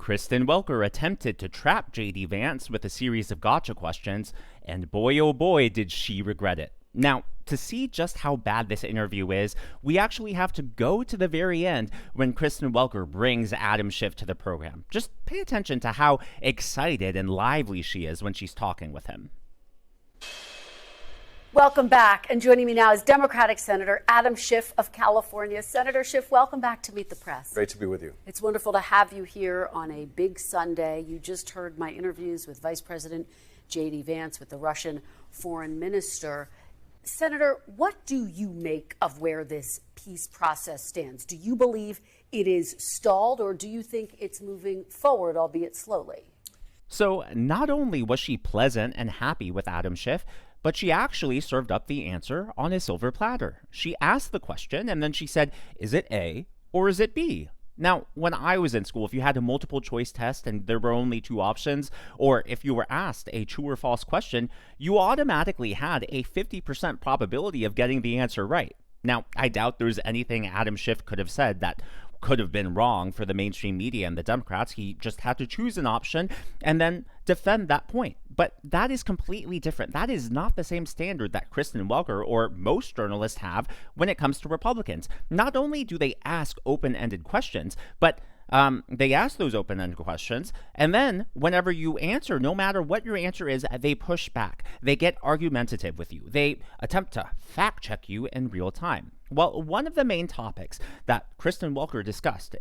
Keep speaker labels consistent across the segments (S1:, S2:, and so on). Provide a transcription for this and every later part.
S1: Kristen Welker attempted to trap JD Vance with a series of gotcha questions, and boy oh boy did she regret it. Now, to see just how bad this interview is, we actually have to go to the very end when Kristen Welker brings Adam Schiff to the program. Just pay attention to how excited and lively she is when she's talking with him.
S2: Welcome back. And joining me now is Democratic Senator Adam Schiff of California. Senator Schiff, welcome back to Meet the Press.
S3: Great to be with you.
S2: It's wonderful to have you here on a big Sunday. You just heard my interviews with Vice President JD Vance, with the Russian foreign minister. Senator, what do you make of where this peace process stands? Do you believe it is stalled, or do you think it's moving forward, albeit slowly?
S1: So not only was she pleasant and happy with Adam Schiff, but she actually served up the answer on a silver platter. She asked the question and then she said, is it A or is it B? Now, when I was in school, if you had a multiple choice test and there were only two options, or if you were asked a true or false question, you automatically had a 50% probability of getting the answer right. Now, I doubt there's anything Adam Schiff could have said that could have been wrong for the mainstream media and the Democrats. He just had to choose an option and then defend that point. But that is completely different. That is not the same standard that Kristen Welker or most journalists have when it comes to Republicans. Not only do they ask open-ended questions, but they ask those open-ended questions, and then whenever you answer, no matter what your answer is, they push back. They get argumentative with you. They attempt to fact-check you in real time. Well, one of the main topics that Kristen Welker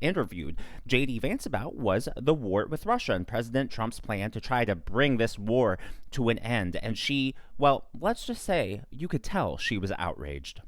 S1: interviewed JD Vance about was the war with Russia and President Trump's plan to try to bring this war to an end. And she, well, let's just say you could tell she was outraged.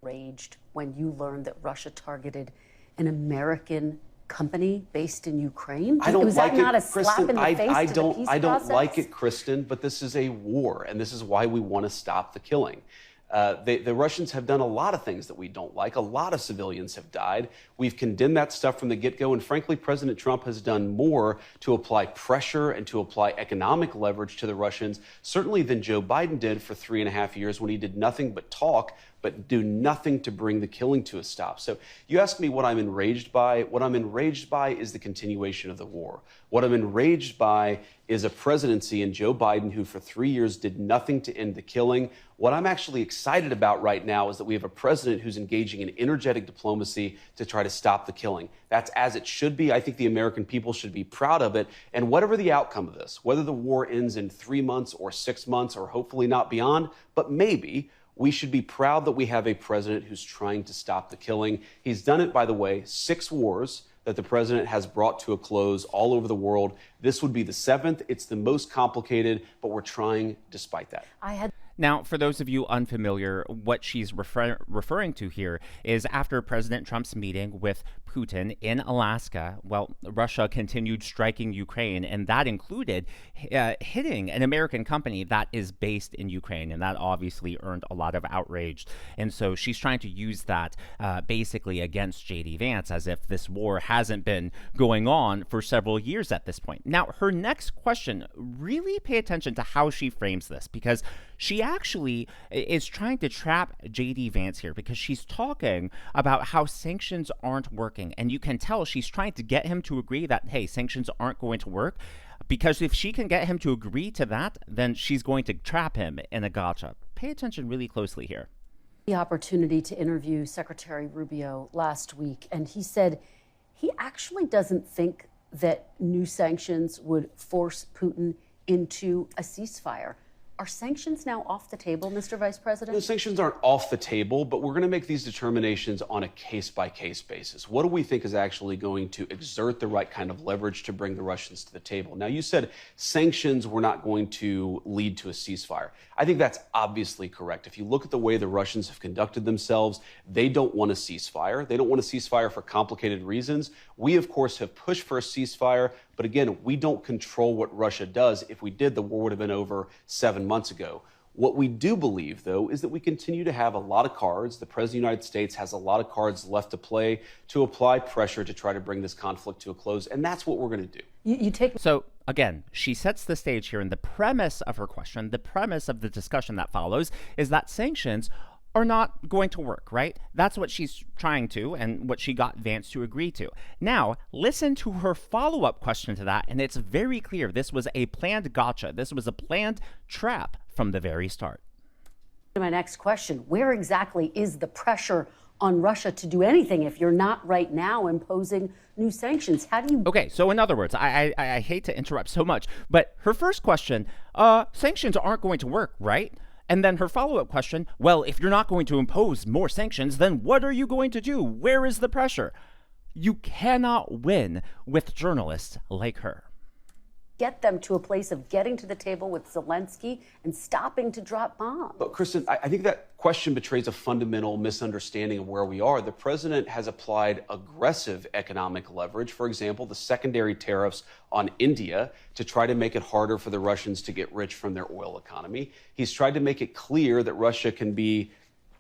S2: Outraged when you learned that Russia targeted an American company based in Ukraine?
S3: I don't
S2: was
S3: like
S2: that not
S3: it,
S2: a slap
S3: Kristen.
S2: in the face
S3: I
S2: to
S3: don't.
S2: the peace
S3: I don't
S2: process?
S3: like it, Kristen. But this is a war, and this is why we want to stop the killing. The Russians have done a lot of things that we don't like. A lot of civilians have died. We've condemned that stuff from the get-go, and frankly, President Trump has done more to apply pressure and to apply economic leverage to the Russians, certainly than Joe Biden did for 3.5 years when he did nothing but talk, but do nothing to bring the killing to a stop. So you ask me what I'm enraged by. What I'm enraged by is the continuation of the war. What I'm enraged by is a presidency and Joe Biden who for 3 years did nothing to end the killing. What I'm actually excited about right now is that we have a president who's engaging in energetic diplomacy to try to stop the killing. That's as it should be. I think the American people should be proud of it. And whatever the outcome of this, whether the war ends in 3 months or 6 months or hopefully not beyond, but maybe, we should be proud that we have a president who's trying to stop the killing. He's done it, by the way, 6 wars that the president has brought to a close all over the world. This would be the 7th. It's the most complicated, but we're trying despite that.
S1: Now, for those of you unfamiliar, what she's referring to here is after President Trump's meeting with Putin in Alaska, well, Russia continued striking Ukraine, and that included hitting an American company that is based in Ukraine, and that obviously earned a lot of outrage. And so she's trying to use that basically against JD Vance, as if this war hasn't been going on for several years at this point. Now, her next question, really pay attention to how she frames this, because she actually is trying to trap JD Vance here, because she's talking about how sanctions aren't working. And you can tell she's trying to get him to agree that, hey, sanctions aren't going to work, because if she can get him to agree to that, then she's going to trap him in a gotcha. Pay attention really closely here.
S2: The opportunity to interview Secretary Rubio last week, and he said he actually doesn't think that new sanctions would force Putin into a ceasefire. Are sanctions now off the table, Mr. Vice President?
S3: The sanctions aren't off the table, but we're going to make these determinations on a case-by-case basis. What do we think is actually going to exert the right kind of leverage to bring the Russians to the table? Now, you said sanctions were not going to lead to a ceasefire. I think that's obviously correct. If you look at the way the Russians have conducted themselves, they don't want a ceasefire. They don't want a ceasefire for complicated reasons. We, of course, have pushed for a ceasefire. But again, we don't control what Russia does. If we did, the war would have been over 7 months ago. What we do believe, though, is that we continue to have a lot of cards. The President of the United States has a lot of cards left to play to apply pressure to try to bring this conflict to a close. And that's what we're going to do.
S1: So, again, she sets the stage here, and the premise of her question, the premise of the discussion that follows, is that sanctions are not going to work, right? That's what she's trying to and what she got Vance to agree to. Now, listen to her follow-up question to that, and it's very clear this was a planned gotcha. This was a planned trap from the very start.
S2: My next question, where exactly is the pressure on Russia to do anything if you're not right now imposing new sanctions? How do you...
S1: Okay, so in other words, I hate to interrupt so much, but her first question, sanctions aren't going to work, right? And then her follow-up question, well, if you're not going to impose more sanctions, then what are you going to do? Where is the pressure? You cannot win with journalists like her.
S2: Get them to a place of getting to the table with Zelensky and stopping to drop bombs.
S3: But Kristen, I think that question betrays a fundamental misunderstanding of where we are. The president has applied aggressive economic leverage, for example, the secondary tariffs on India, to try to make it harder for the Russians to get rich from their oil economy. He's tried to make it clear that Russia can be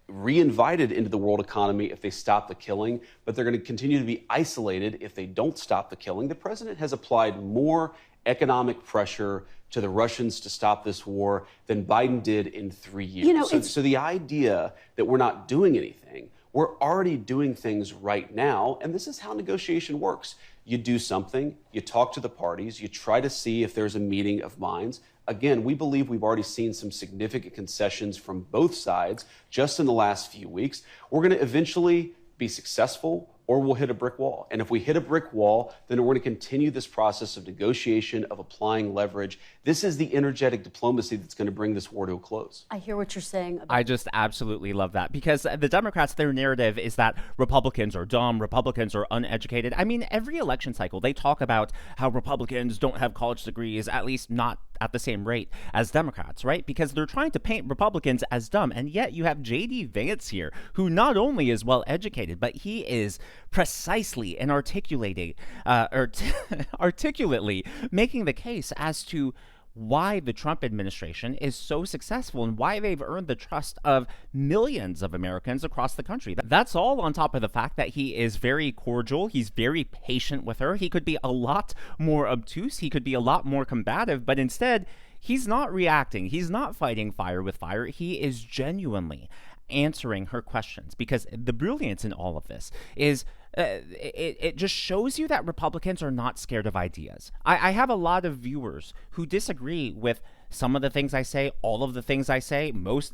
S3: reinvited into the world economy if they stop the killing, but they're going to continue to be isolated if they don't stop the killing. The president has applied more economic pressure to the Russians to stop this war than Biden did in 3 years.
S2: You know,
S3: so the idea that we're not doing anything, we're already doing things right now, and this is how negotiation works. You do something, you talk to the parties, you try to see if there's a meeting of minds. Again, we believe we've already seen some significant concessions from both sides just in the last few weeks. We're going to eventually be successful, or we'll hit a brick wall. And if we hit a brick wall, then we're going to continue this process of negotiation, of applying leverage. This is the energetic diplomacy that's going to bring this war to a close.
S2: I hear what you're saying.
S1: I just absolutely love that, because the Democrats, their narrative is that Republicans are dumb, Republicans are uneducated. I mean, every election cycle, they talk about how Republicans don't have college degrees, at least not at the same rate as Democrats, right? Because they're trying to paint Republicans as dumb. And yet you have JD Vance here, who not only is well educated, but he is precisely and articulately making the case as to why the Trump administration is so successful and why they've earned the trust of millions of Americans across the country. That's all on top of the fact that he is very cordial. He's very patient with her. He could be a lot more obtuse. He could be a lot more combative, but instead, he's not reacting. He's not fighting fire with fire. He is genuinely answering her questions, because the brilliance in all of this is it just shows you that Republicans are not scared of ideas. I have a lot of viewers who disagree with some of the things I say, all of the things I say, that's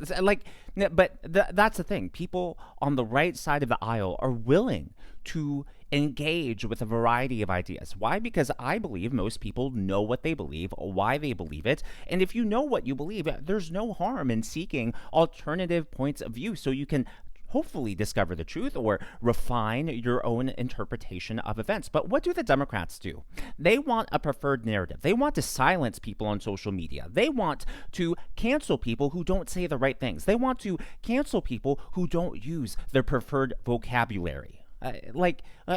S1: the thing. People on the right side of the aisle are willing to engage with a variety of ideas. Why? Because I believe most people know what they believe, why they believe it. And if you know what you believe, there's no harm in seeking alternative points of view so you can hopefully discover the truth or refine your own interpretation of events. But what do the Democrats do? They want a preferred narrative. They want to silence people on social media. They want to cancel people who don't say the right things. They want to cancel people who don't use their preferred vocabulary.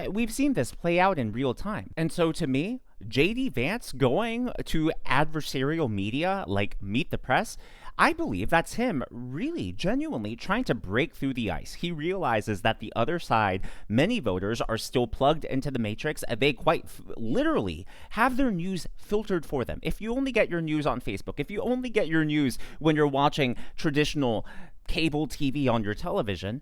S1: We've seen this play out in real time. And so to me, JD Vance going to adversarial media like Meet the Press, I believe that's him really genuinely trying to break through the ice. He realizes that the other side, many voters are still plugged into the matrix, and they quite literally have their news filtered for them. If you only get your news on Facebook, if you only get your news when you're watching traditional cable TV on your television,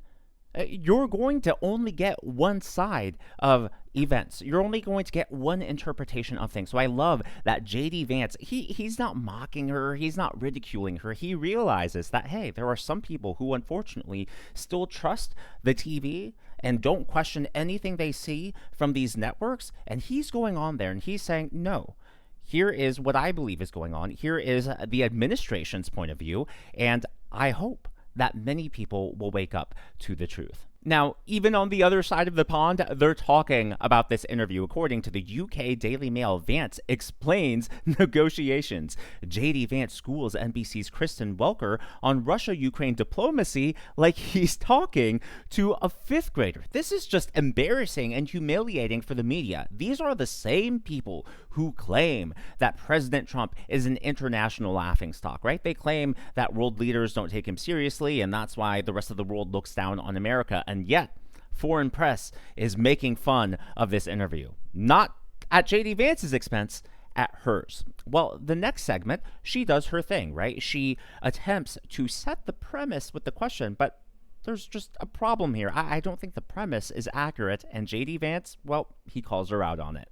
S1: you're going to only get one side of events. You're only going to get one interpretation of things. So I love that JD Vance, he's not mocking her. He's not ridiculing her. He realizes that, hey, there are some people who unfortunately still trust the TV and don't question anything they see from these networks. And he's going on there and he's saying, no, here is what I believe is going on. Here is the administration's point of view. And I hope that many people will wake up to the truth. Now, even on the other side of the pond, they're talking about this interview. According to the UK Daily Mail, Vance explains negotiations. JD Vance schools NBC's Kristen Welker on Russia-Ukraine diplomacy like he's talking to a fifth grader. This is just embarrassing and humiliating for the media. These are the same people who claim that President Trump is an international laughingstock, right? They claim that world leaders don't take him seriously, and that's why the rest of the world looks down on America. And yet, foreign press is making fun of this interview. Not at JD Vance's expense, at hers. Well, the next segment, she does her thing, right? She attempts to set the premise with the question, but there's just a problem here. I don't think the premise is accurate, and JD Vance, well, he calls her out on it.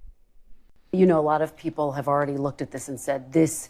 S2: You know, a lot of people have already looked at this and said this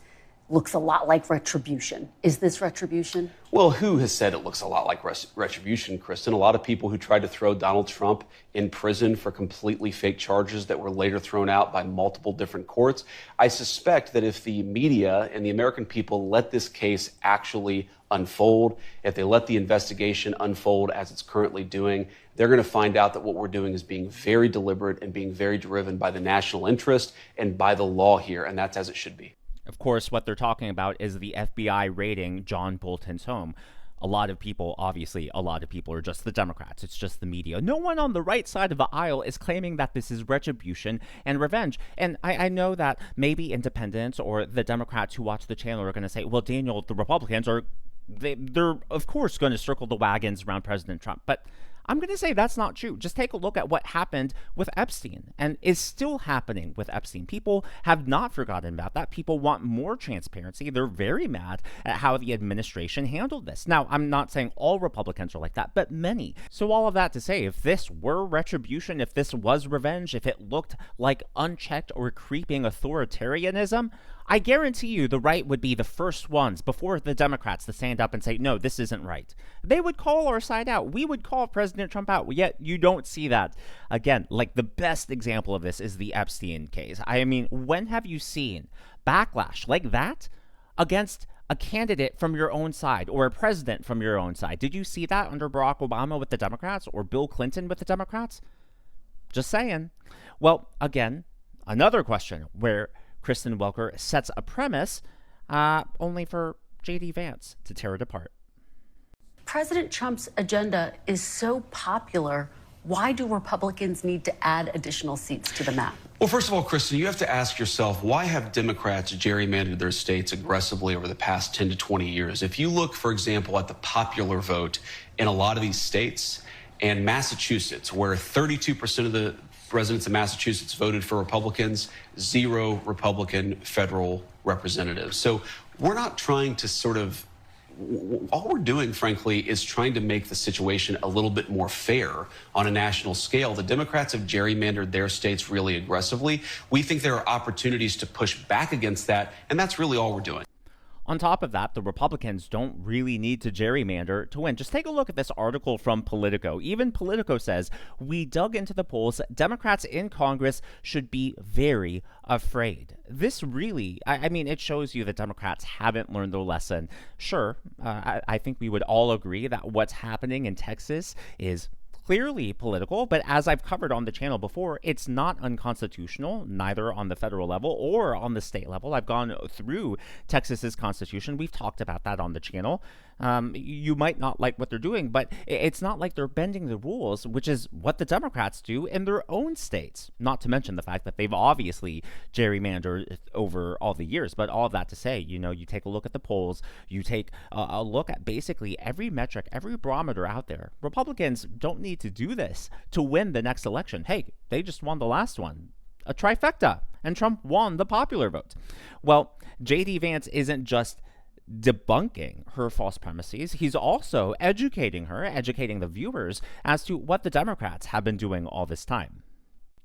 S2: looks a lot like retribution. Is this retribution?
S3: Well, who has said it looks a lot like retribution, Kristen? A lot of people who tried to throw Donald Trump in prison for completely fake charges that were later thrown out by multiple different courts. I suspect that if the media and the American people let this case actually unfold, if they let the investigation unfold as it's currently doing, they're going to find out that what we're doing is being very deliberate and being very driven by the national interest and by the law here, and that's as it should be.
S1: Of course, what they're talking about is the FBI raiding John Bolton's home. A lot of people are just the Democrats. It's just the media. No one on the right side of the aisle is claiming that this is retribution and revenge. And I know that maybe independents or the Democrats who watch the channel are going to say, well, Daniel, the Republicans they're of course going to circle the wagons around President Trump. But I'm going to say that's not true. Just take a look at what happened with Epstein and is still happening with Epstein. People have not forgotten about that. People want more transparency. They're very mad at how the administration handled this. Now, I'm not saying all Republicans are like that, but many. So all of that to say, if this were retribution, if this was revenge, if it looked like unchecked or creeping authoritarianism, I guarantee you the right would be the first ones before the Democrats to stand up and say, no, this isn't right. They would call our side out. We would call President Trump out. Yet you don't see that. Again, like the best example of this is the Epstein case. I mean, when have you seen backlash like that against a candidate from your own side or a president from your own side? Did you see that under Barack Obama with the Democrats or Bill Clinton with the Democrats? Just saying. Well, again, another question where Kristen Welker sets a premise only for JD Vance to tear it apart.
S2: President Trump's agenda is so popular. Why do Republicans need to add additional seats to the map?
S3: Well, first of all, Kristen, you have to ask yourself, why have Democrats gerrymandered their states aggressively over the past 10 to 20 years? If you look, for example, at the popular vote in a lot of these states, and Massachusetts, where 32% of the residents of Massachusetts voted for Republicans, 0 Republican federal representatives. So we're not trying to all we're doing, frankly, is trying to make the situation a little bit more fair on a national scale. The Democrats have gerrymandered their states really aggressively. We think there are opportunities to push back against that, and that's really all we're doing.
S1: On top of that, the Republicans don't really need to gerrymander to win. Just take a look at this article from Politico. Even Politico says, we dug into the polls. Democrats in Congress should be very afraid. This really, I mean, it shows you that Democrats haven't learned their lesson. Sure, I think we would all agree that what's happening in Texas is clearly political, but as I've covered on the channel before, it's not unconstitutional, neither on the federal level or on the state level. I've gone through Texas's constitution. We've talked about that on the channel. You might not like what they're doing, but it's not like they're bending the rules, which is what the Democrats do in their own states. Not to mention the fact that they've obviously gerrymandered over all the years, but all of that to say, you know, you take a look at the polls, you take a look at basically every metric, every barometer out there. Republicans don't need to do this to win the next election. Hey, they just won the last one. A trifecta, and Trump won the popular vote. Well, JD Vance isn't just debunking her false premises. He's also educating the viewers as to what the Democrats have been doing all this time.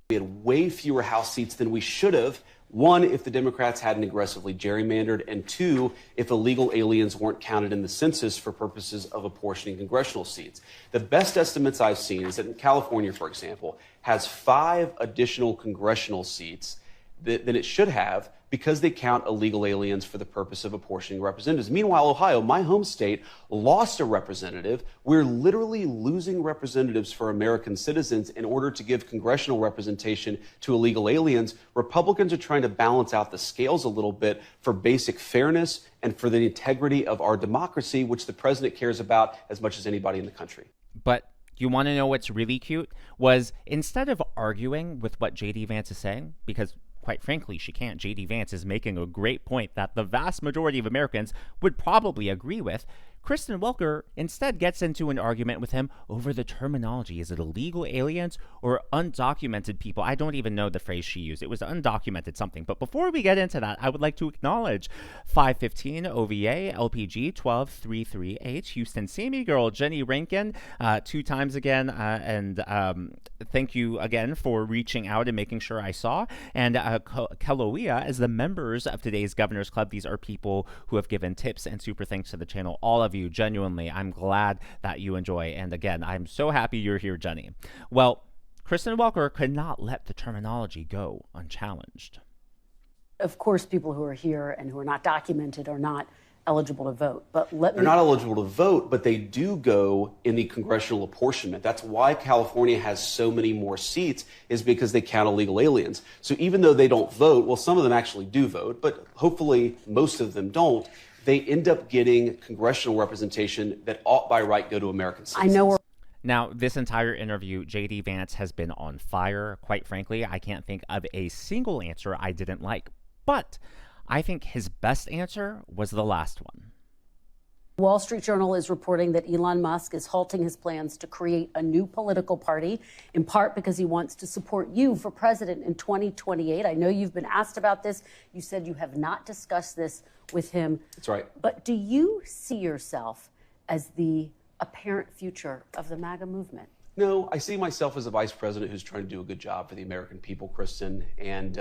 S3: We had way fewer House seats than we should have. One, if the Democrats hadn't aggressively gerrymandered, and two, if illegal aliens weren't counted in the census for purposes of apportioning congressional seats. The best estimates I've seen is that in California, for example, has 5 additional congressional seats than it should have because they count illegal aliens for the purpose of apportioning representatives. Meanwhile, Ohio, my home state, lost a representative. We're literally losing representatives for American citizens in order to give congressional representation to illegal aliens. Republicans are trying to balance out the scales a little bit for basic fairness and for the integrity of our democracy, which the president cares about as much as anybody in the country.
S1: But you want to know what's really cute? Was instead of arguing with what JD Vance is saying, because quite frankly, she can't. JD Vance is making a great point that the vast majority of Americans would probably agree with. Kristen Welker instead gets into an argument with him over the terminology. Is it illegal aliens or undocumented people? I don't even know the phrase she used. It was undocumented something. But before we get into that, I would like to acknowledge 515 OVA LPG 1233H Houston Semi Girl Jenny Rankin 2 times again, and thank you again for reaching out and making sure I saw. And Keloia as the members of today's Governor's Club. These are people who have given tips and super thanks to the channel. All of you, genuinely, I'm glad that you enjoy. And again, I'm so happy you're here, Jenny. Well, Kristen Welker could not let the terminology go unchallenged.
S2: Of course, people who are here and who are not documented are not eligible to vote. But
S3: they're not eligible to vote, but they do go in the congressional apportionment. That's why California has so many more seats, is because they count illegal aliens. So even though they don't vote, well, some of them actually do vote, but hopefully most of them don't. They end up getting congressional representation that ought by right go to American citizens.
S2: I know.
S1: Now, this entire interview, JD Vance has been on fire. Quite frankly, I can't think of a single answer I didn't like. But I think his best answer was the last one.
S2: Wall Street Journal is reporting that Elon Musk is halting his plans to create a new political party, in part because he wants to support you for president in 2028. I know you've been asked about this. You said you have not discussed this with him.
S3: That's right.
S2: But do you see yourself as the apparent future of the MAGA movement?
S3: No, I see myself as a vice president who's trying to do a good job for the American people, Kristen. And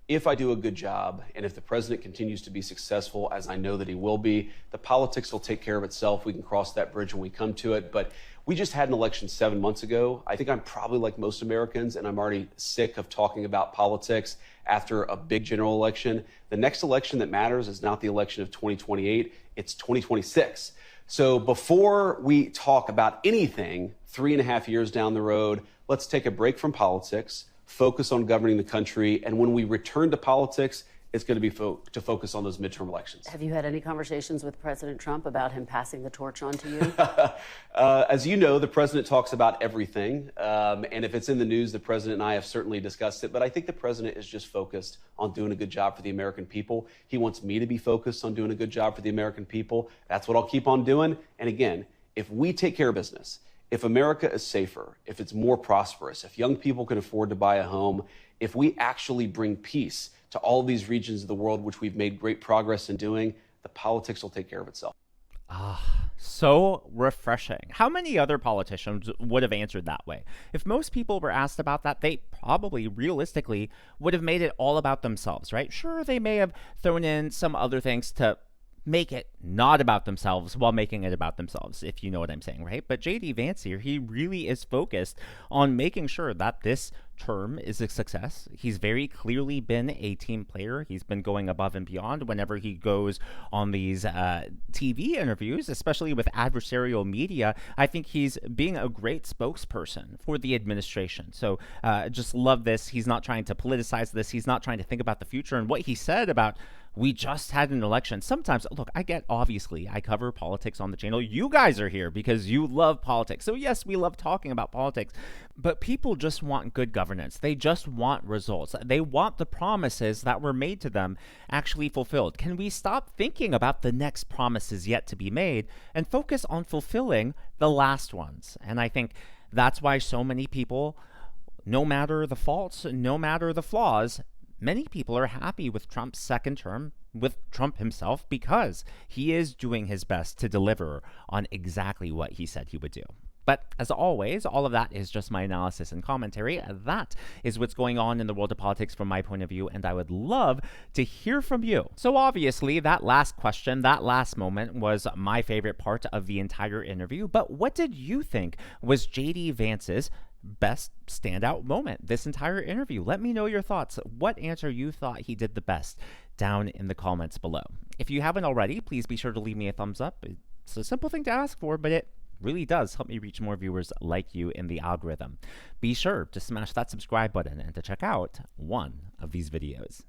S3: if I do a good job, and if the president continues to be successful, as I know that he will be, the politics will take care of itself. We can cross that bridge when we come to it. But we just had an election 7 months ago. I think I'm probably like most Americans, and I'm already sick of talking about politics after a big general election. The next election that matters is not the election of 2028, it's 2026. So before we talk about anything 3.5 years down the road, let's take a break from politics, focus on governing the country, and when we return to politics, it's going to be to focus on those midterm elections.
S2: Have you had any conversations with President Trump about him passing the torch on to you?
S3: As you know, the president talks about everything, and if it's in the news, the president and I have certainly discussed it, but I think the president is just focused on doing a good job for the American people. He wants me to be focused on doing a good job for the American people. That's what I'll keep on doing. And again, if we take care of business, if America is safer, if it's more prosperous, if young people can afford to buy a home, if we actually bring peace to all of these regions of the world, which we've made great progress in doing, the politics will take care of itself.
S1: So refreshing. How many other politicians would have answered that way? If most people were asked about that, they probably realistically would have made it all about themselves, right? Sure, they may have thrown in some other things to make it not about themselves while making it about themselves, if you know what I'm saying, right? But JD Vance here, he really is focused on making sure that this term is a success. He's very clearly been a team player. He's been going above and beyond whenever he goes on these TV interviews, especially with adversarial media. I think he's being a great spokesperson for the administration. So just love this. He's not trying to politicize this. He's not trying to think about the future. And what he said about we just had an election. Sometimes, look, I get, obviously, I cover politics on the channel. You guys are here because you love politics. So yes, we love talking about politics, but people just want good governance. They just want results. They want the promises that were made to them actually fulfilled. Can we stop thinking about the next promises yet to be made and focus on fulfilling the last ones? And I think that's why so many people, no matter the faults, no matter the flaws, many people are happy with Trump's second term, with Trump himself, because he is doing his best to deliver on exactly what he said he would do. But as always, all of that is just my analysis and commentary. That is what's going on in the world of politics from my point of view, and I would love to hear from you. So obviously, that last question, that last moment was my favorite part of the entire interview. But what did you think was JD Vance's best standout moment this entire interview? Let me know your thoughts. What answer you thought he did the best down in the comments below. If you haven't already, please be sure to leave me a thumbs up. It's a simple thing to ask for, but it really does help me reach more viewers like you in the algorithm. Be sure to smash that subscribe button and to check out one of these videos.